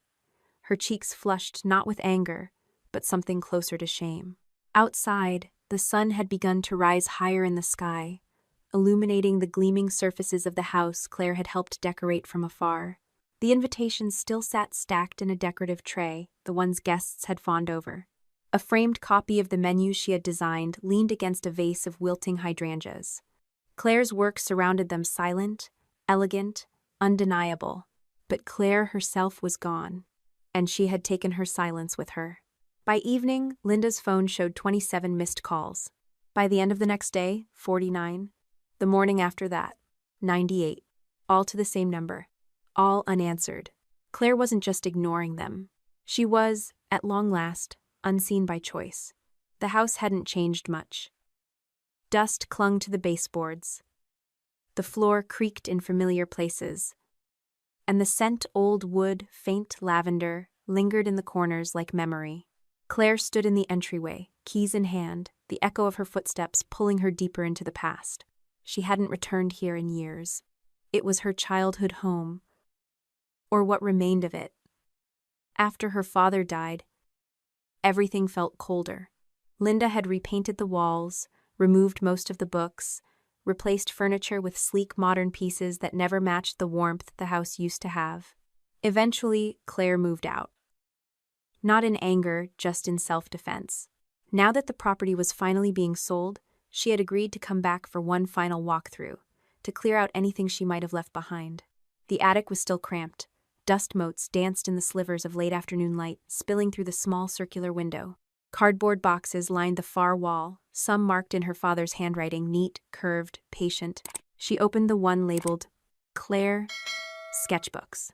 Her cheeks flushed not with anger, but something closer to shame. Outside, the sun had begun to rise higher in the sky, illuminating the gleaming surfaces of the house Clare had helped decorate from afar. The invitations still sat stacked in a decorative tray, the ones guests had fawned over. A framed copy of the menu she had designed leaned against a vase of wilting hydrangeas. Clare's work surrounded them, silent, elegant, undeniable. But Clare herself was gone, and she had taken her silence with her. By evening, Linda's phone showed 27 missed calls. By the end of the next day, 49. The morning after that, 98. All to the same number. All unanswered. Clare wasn't just ignoring them. She was, at long last, unseen by choice. The house hadn't changed much. Dust clung to the baseboards. The floor creaked in familiar places. And the scent old wood, faint lavender, lingered in the corners like memory. Clare stood in the entryway, keys in hand, the echo of her footsteps pulling her deeper into the past. She hadn't returned here in years. It was her childhood home, or what remained of it. After her father died, everything felt colder. Linda had repainted the walls, removed most of the books, replaced furniture with sleek modern pieces that never matched the warmth the house used to have. Eventually, Clare moved out. Not in anger, just in self-defense. Now that the property was finally being sold, she had agreed to come back for one final walkthrough, to clear out anything she might have left behind. The attic was still cramped. Dust motes danced in the slivers of late afternoon light, spilling through the small circular window. Cardboard boxes lined the far wall, some marked in her father's handwriting, neat, curved, patient. She opened the one labeled Clare Sketchbooks.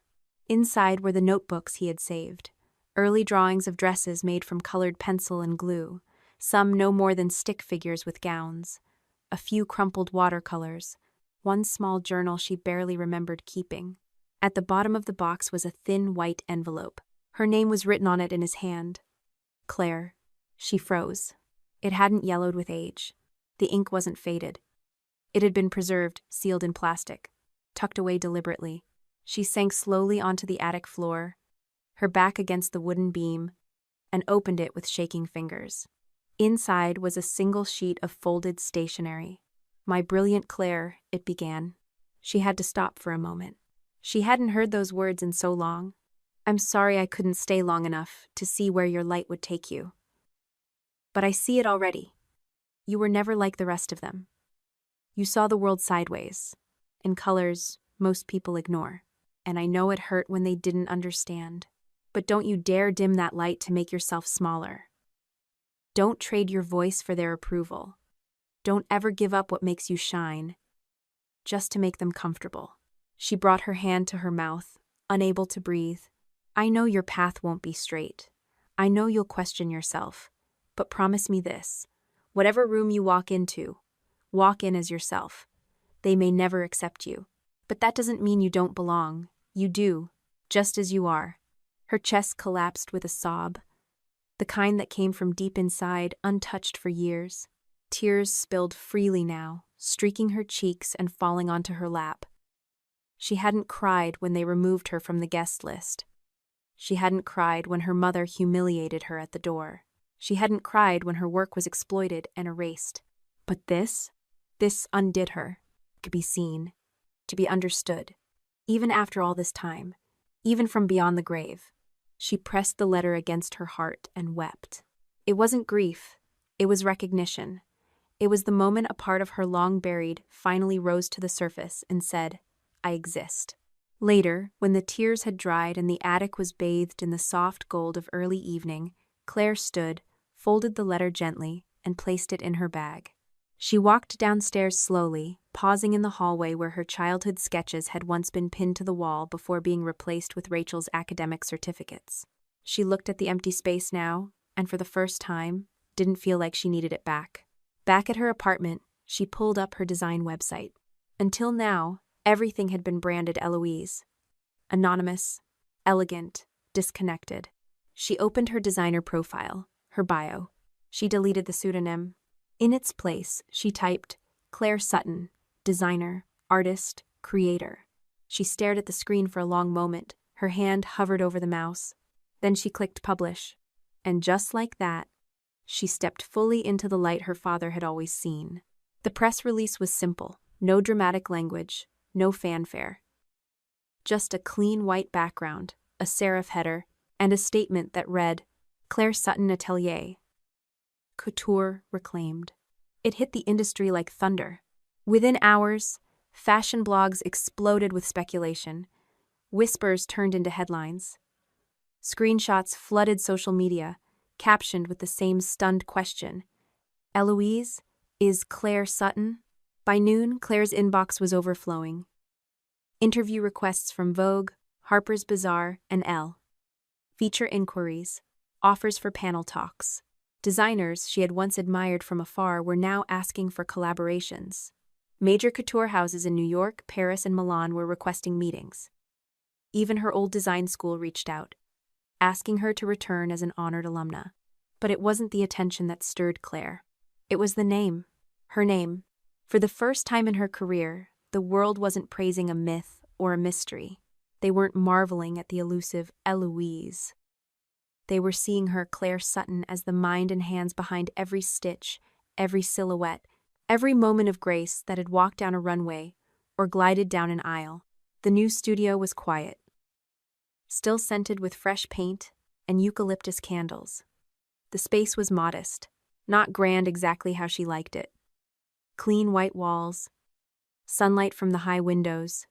Inside were the notebooks he had saved. Early drawings of dresses made from colored pencil and glue, some no more than stick figures with gowns. A few crumpled watercolors, one small journal she barely remembered keeping. At the bottom of the box was a thin white envelope. Her name was written on it in his hand. Clare. She froze. It hadn't yellowed with age. The ink wasn't faded. It had been preserved, sealed in plastic, tucked away deliberately. She sank slowly onto the attic floor, her back against the wooden beam, and opened it with shaking fingers. Inside was a single sheet of folded stationery. "My brilliant Clare," it began. She had to stop for a moment. She hadn't heard those words in so long. "I'm sorry I couldn't stay long enough to see where your light would take you. But I see it already. You were never like the rest of them. You saw the world sideways, in colors most people ignore. And I know it hurt when they didn't understand. But don't you dare dim that light to make yourself smaller. Don't trade your voice for their approval. Don't ever give up what makes you shine, just to make them comfortable." She brought her hand to her mouth, unable to breathe. "I know your path won't be straight. I know you'll question yourself. But promise me this. Whatever room you walk into, walk in as yourself. They may never accept you. But that doesn't mean you don't belong. You do, just as you are." Her chest collapsed with a sob, the kind that came from deep inside, untouched for years. Tears spilled freely now, streaking her cheeks and falling onto her lap. She hadn't cried when they removed her from the guest list. She hadn't cried when her mother humiliated her at the door. She hadn't cried when her work was exploited and erased. But this undid her. To be seen, to be understood, even after all this time, even from beyond the grave. She pressed the letter against her heart and wept. It wasn't grief, it was recognition. It was the moment a part of her long buried finally rose to the surface and said, "I exist." Later, when the tears had dried and the attic was bathed in the soft gold of early evening, Clare stood, folded the letter gently, and placed it in her bag. She walked downstairs slowly, pausing in the hallway where her childhood sketches had once been pinned to the wall before being replaced with Rachel's academic certificates. She looked at the empty space now, and for the first time, didn't feel like she needed it back. Back at her apartment, she pulled up her design website. Until now, everything had been branded Eloise. Anonymous, elegant, disconnected. She opened her designer profile, her bio. She deleted the pseudonym. In its place, she typed, Clare Sutton, designer, artist, creator. She stared at the screen for a long moment. Her hand hovered over the mouse. Then she clicked publish. And just like that, she stepped fully into the light her father had always seen. The press release was simple. No dramatic language, no fanfare. Just a clean white background, a serif header, and a statement that read, Clare Sutton Atelier. Couture reclaimed. It hit the industry like thunder. Within hours, fashion blogs exploded with speculation. Whispers turned into headlines. Screenshots flooded social media, captioned with the same stunned question. Eloise, is Clare Sutton? By noon, Clare's inbox was overflowing. Interview requests from Vogue, Harper's Bazaar, and Elle. Feature inquiries, offers for panel talks. Designers she had once admired from afar were now asking for collaborations. Major couture houses in New York, Paris, and Milan were requesting meetings. Even her old design school reached out, asking her to return as an honored alumna. But it wasn't the attention that stirred Clare. It was the name. Her name. For the first time in her career, the world wasn't praising a myth or a mystery. They weren't marveling at the elusive Eloise. They were seeing her, Clare Sutton, as the mind and hands behind every stitch, every silhouette, every moment of grace that had walked down a runway or glided down an aisle. The new studio was quiet, still scented with fresh paint and eucalyptus candles. The space was modest, not grand exactly how she liked it. Clean white walls, sunlight from the high windows,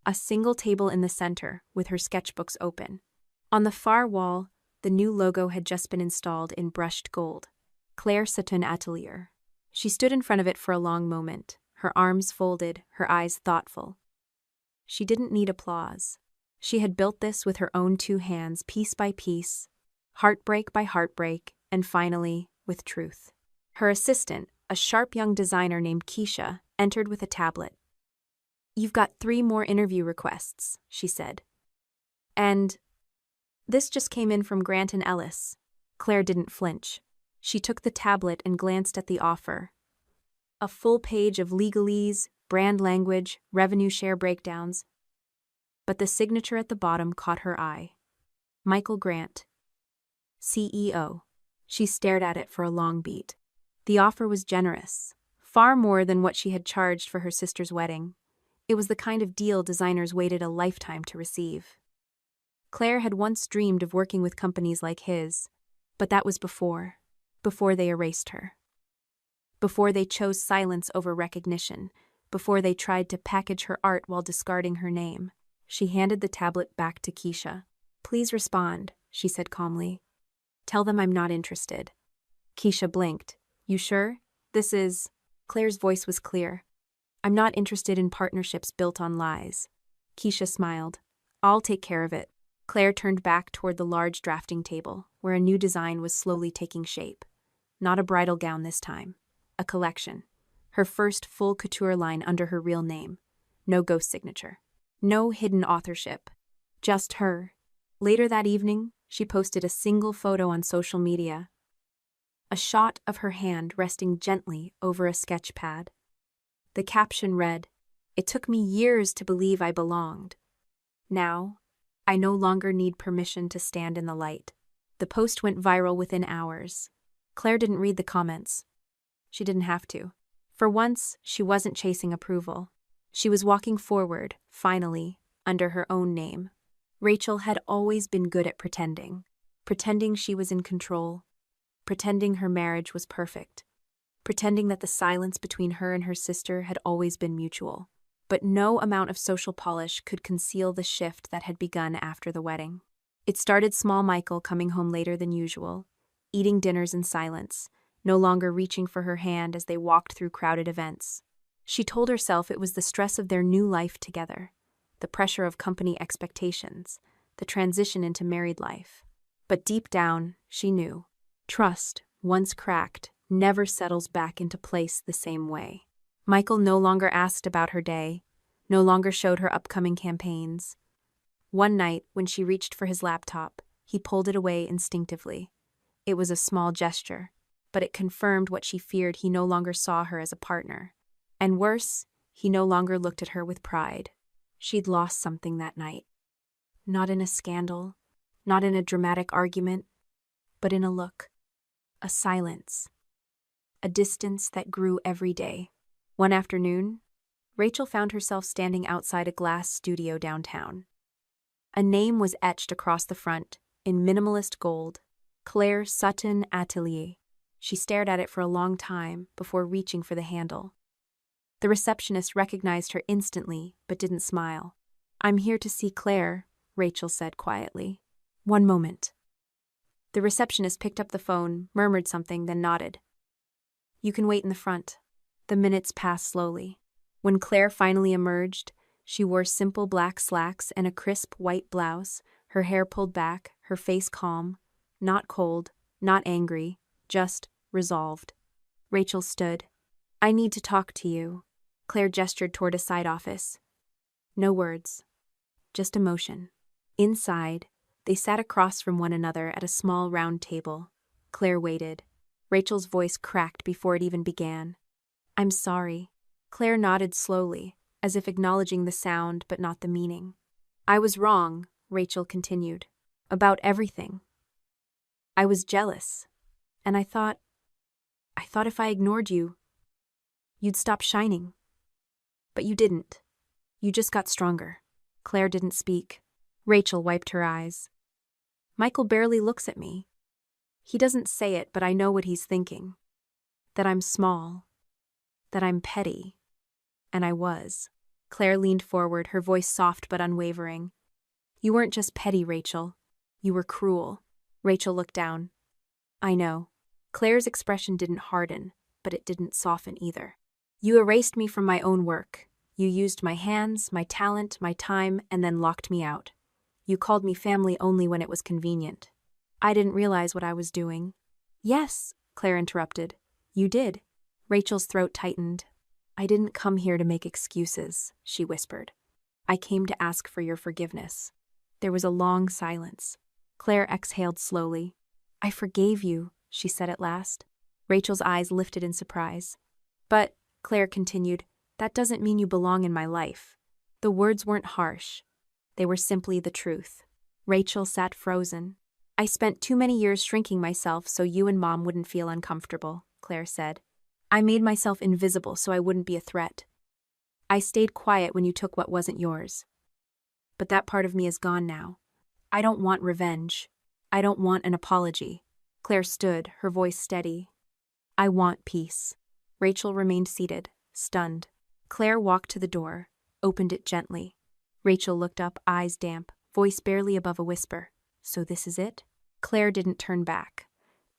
a single table in the center with her sketchbooks open. On the far wall, the new logo had just been installed in brushed gold. Clare Sutton Atelier. She stood in front of it for a long moment, her arms folded, her eyes thoughtful. She didn't need applause. She had built this with her own two hands, piece by piece, heartbreak by heartbreak, and finally, with truth. Her assistant, a sharp young designer named Keisha, entered with a tablet. You've got 3 more interview requests, she said. And this just came in from Grant and Ellis. Clare didn't flinch. She took the tablet and glanced at the offer. A full page of legalese, brand language, revenue share breakdowns. But the signature at the bottom caught her eye. Michael Grant, CEO. She stared at it for a long beat. The offer was generous, far more than what she had charged for her sister's wedding. It was the kind of deal designers waited a lifetime to receive. Clare had once dreamed of working with companies like his, but that was before they erased her. Before they chose silence over recognition, before they tried to package her art while discarding her name. She handed the tablet back to Keisha. Please respond, she said calmly. Tell them I'm not interested. Keisha blinked. You sure? This is... Clare's voice was clear. I'm not interested in partnerships built on lies. Keisha smiled. I'll take care of it. Clare turned back toward the large drafting table, where a new design was slowly taking shape. Not a bridal gown this time. A collection. Her first full couture line under her real name. No ghost signature. No hidden authorship. Just her. Later that evening, she posted a single photo on social media. A shot of her hand resting gently over a sketch pad. The caption read, "It took me years to believe I belonged. Now, I no longer need permission to stand in the light." The post went viral within hours. Clare didn't read the comments. She didn't have to. For once, she wasn't chasing approval. She was walking forward, finally, under her own name. Rachel had always been good at pretending. Pretending she was in control. Pretending her marriage was perfect. Pretending that the silence between her and her sister had always been mutual. But no amount of social polish could conceal the shift that had begun after the wedding. It started small. Michael coming home later than usual, eating dinners in silence, no longer reaching for her hand as they walked through crowded events. She told herself it was the stress of their new life together, the pressure of company expectations, the transition into married life. But deep down, she knew. Trust, once cracked, never settles back into place the same way. Michael no longer asked about her day, no longer showed her upcoming campaigns. One night, when she reached for his laptop, he pulled it away instinctively. It was a small gesture, but it confirmed what she feared. He no longer saw her as a partner. And worse, he no longer looked at her with pride. She'd lost something that night. Not in a scandal, not in a dramatic argument, but in a look, a silence, a distance that grew every day. One afternoon, Rachel found herself standing outside a glass studio downtown. A name was etched across the front, in minimalist gold, Clare Sutton Atelier. She stared at it for a long time before reaching for the handle. The receptionist recognized her instantly, but didn't smile. "I'm here to see Clare," Rachel said quietly. "One moment." The receptionist picked up the phone, murmured something, then nodded. "You can wait in the front." The minutes passed slowly. When Clare finally emerged, she wore simple black slacks and a crisp white blouse, her hair pulled back, her face calm, not cold, not angry, just resolved. Rachel stood. "I need to talk to you." Clare gestured toward a side office. No words, just emotion. Inside, they sat across from one another at a small round table. Clare waited. Rachel's voice cracked before it even began. "I'm sorry." Clare nodded slowly, as if acknowledging the sound but not the meaning. "I was wrong," Rachel continued, "about everything. I was jealous, and I thought if I ignored you, you'd stop shining. But you didn't. You just got stronger." Clare didn't speak. Rachel wiped her eyes. "Michael barely looks at me. He doesn't say it, but I know what he's thinking. That I'm small. That I'm petty. And I was." Clare leaned forward, her voice soft but unwavering. "You weren't just petty, Rachel. You were cruel." Rachel looked down. "I know." Clare's expression didn't harden, but it didn't soften either. "You erased me from my own work. You used my hands, my talent, my time, and then locked me out. You called me family only when it was convenient. I didn't realize what I was doing." "Yes," Clare interrupted. "You did." Rachel's throat tightened. "I didn't come here to make excuses," she whispered. "I came to ask for your forgiveness." There was a long silence. Clare exhaled slowly. "I forgave you," she said at last. Rachel's eyes lifted in surprise. "But," Clare continued, "that doesn't mean you belong in my life." The words weren't harsh. They were simply the truth. Rachel sat frozen. "I spent too many years shrinking myself so you and Mom wouldn't feel uncomfortable," Clare said. "I made myself invisible so I wouldn't be a threat. I stayed quiet when you took what wasn't yours. But that part of me is gone now. I don't want revenge. I don't want an apology." Clare stood, her voice steady. "I want peace." Rachel remained seated, stunned. Clare walked to the door, opened it gently. Rachel looked up, eyes damp, voice barely above a whisper. "So this is it?" Clare didn't turn back.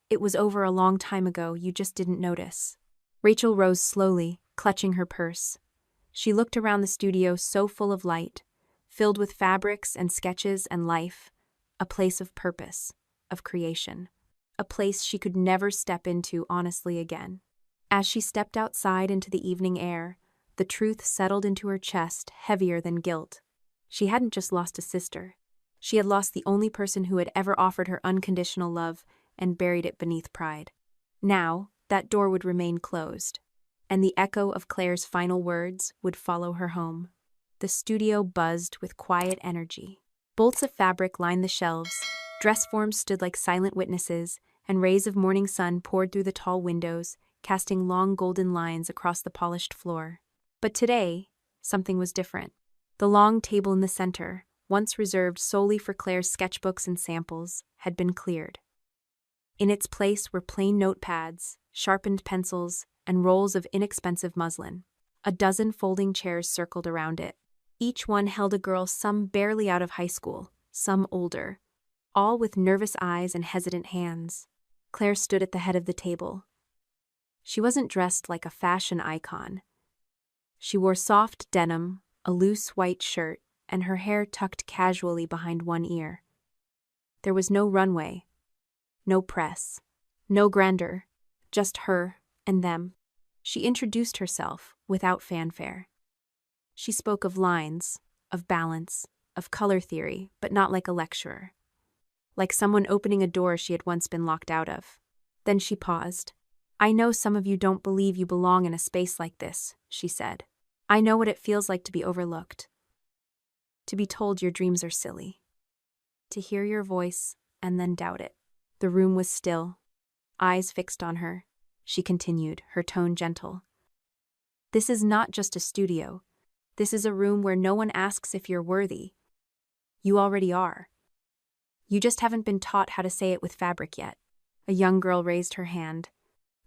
"It was over a long time ago, you just didn't notice." Rachel rose slowly, clutching her purse. She looked around the studio so full of light, filled with fabrics and sketches and life, a place of purpose, of creation, a place she could never step into honestly again. As she stepped outside into the evening air, the truth settled into her chest, heavier than guilt. She hadn't just lost a sister. She had lost the only person who had ever offered her unconditional love and buried it beneath pride. Now, that door would remain closed, and the echo of Clare's final words would follow her home. The studio buzzed with quiet energy. Bolts of fabric lined the shelves, dress forms stood like silent witnesses, and rays of morning sun poured through the tall windows, casting long golden lines across the polished floor. But today, something was different. The long table in the center, once reserved solely for Clare's sketchbooks and samples, had been cleared. In its place were plain notepads, sharpened pencils, and rolls of inexpensive muslin. A dozen folding chairs circled around it. Each one held a girl, some barely out of high school, some older, all with nervous eyes and hesitant hands. Clare stood at the head of the table, She wasn't dressed like a fashion icon. She wore soft denim, a loose white shirt, and her hair tucked casually behind one ear. There was no runway, no press, no grandeur, just her and them. She introduced herself without fanfare. She spoke of lines, of balance, of color theory, but not like a lecturer. Like someone opening a door she had once been locked out of. Then she paused. "I know some of you don't believe you belong in a space like this," she said. "I know what it feels like to be overlooked. To be told your dreams are silly. To hear your voice and then doubt it." The room was still, eyes fixed on her. She continued, her tone gentle. "This is not just a studio. This is a room where no one asks if you're worthy. You already are. You just haven't been taught how to say it with fabric yet." A young girl raised her hand,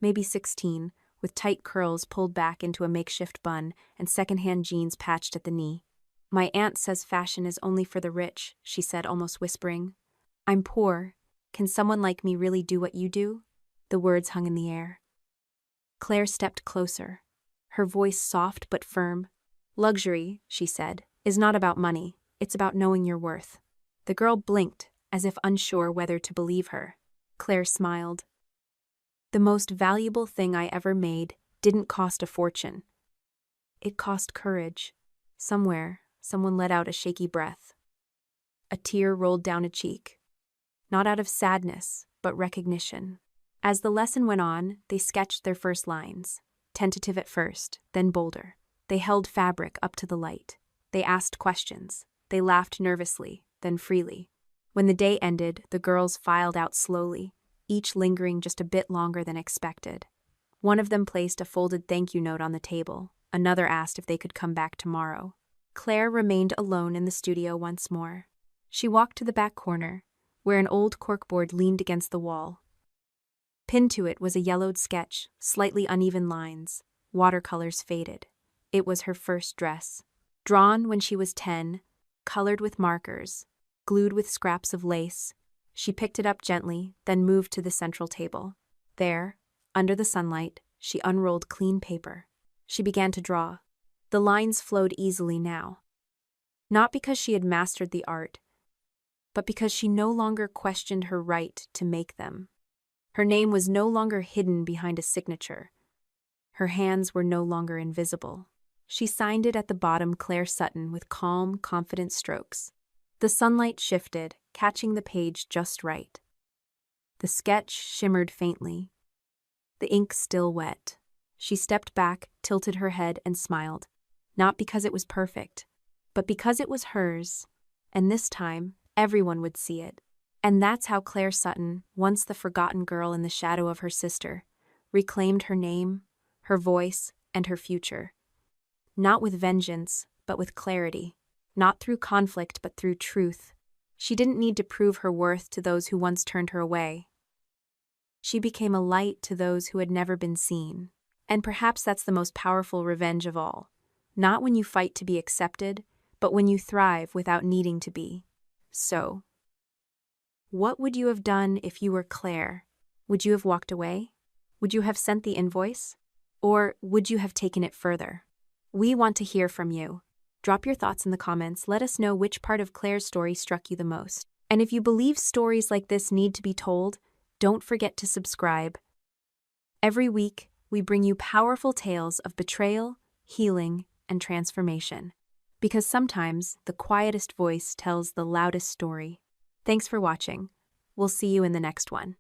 maybe 16, with tight curls pulled back into a makeshift bun and secondhand jeans patched at the knee. "My aunt says fashion is only for the rich," she said, almost whispering. "I'm poor. Can someone like me really do what you do?" The words hung in the air. Claire stepped closer, her voice soft but firm. "Luxury," she said, "is not about money. It's about knowing your worth." The girl blinked, as if unsure whether to believe her. Claire smiled. "The most valuable thing I ever made didn't cost a fortune. It cost courage." Somewhere, someone let out a shaky breath. A tear rolled down a cheek. Not out of sadness, but recognition. As the lesson went on, they sketched their first lines, tentative at first, then bolder. They held fabric up to the light. They asked questions. They laughed nervously, then freely. When the day ended, the girls filed out slowly, each lingering just a bit longer than expected. One of them placed a folded thank you note on the table. Another asked if they could come back tomorrow. Claire remained alone in the studio once more. She walked to the back corner, where an old corkboard leaned against the wall. Pinned to it was a yellowed sketch, slightly uneven lines, watercolors faded. It was her first dress. Drawn when she was 10, colored with markers, glued with scraps of lace. She picked it up gently, then moved to the central table. There, under the sunlight, she unrolled clean paper. She began to draw. The lines flowed easily now. Not because she had mastered the art, but because she no longer questioned her right to make them. Her name was no longer hidden behind a signature. Her hands were no longer invisible. She signed it at the bottom, Claire Sutton, with calm, confident strokes. The sunlight shifted, catching the page just right. The sketch shimmered faintly, the ink still wet. She stepped back, tilted her head, and smiled. Not because it was perfect, but because it was hers, and this time, everyone would see it. And that's how Clare Sutton, once the forgotten girl in the shadow of her sister, reclaimed her name, her voice, and her future. Not with vengeance, but with clarity. Not through conflict, but through truth. She didn't need to prove her worth to those who once turned her away. She became a light to those who had never been seen. And perhaps that's the most powerful revenge of all. Not when you fight to be accepted, but when you thrive without needing to be. So, what would you have done if you were Claire? Would you have walked away? Would you have sent the invoice? Or would you have taken it further? We want to hear from you. Drop your thoughts in the comments. Let us know which part of Claire's story struck you the most. And if you believe stories like this need to be told, don't forget to subscribe. Every week, we bring you powerful tales of betrayal, healing, and transformation. Because sometimes the quietest voice tells the loudest story. Thanks for watching. We'll see you in the next one.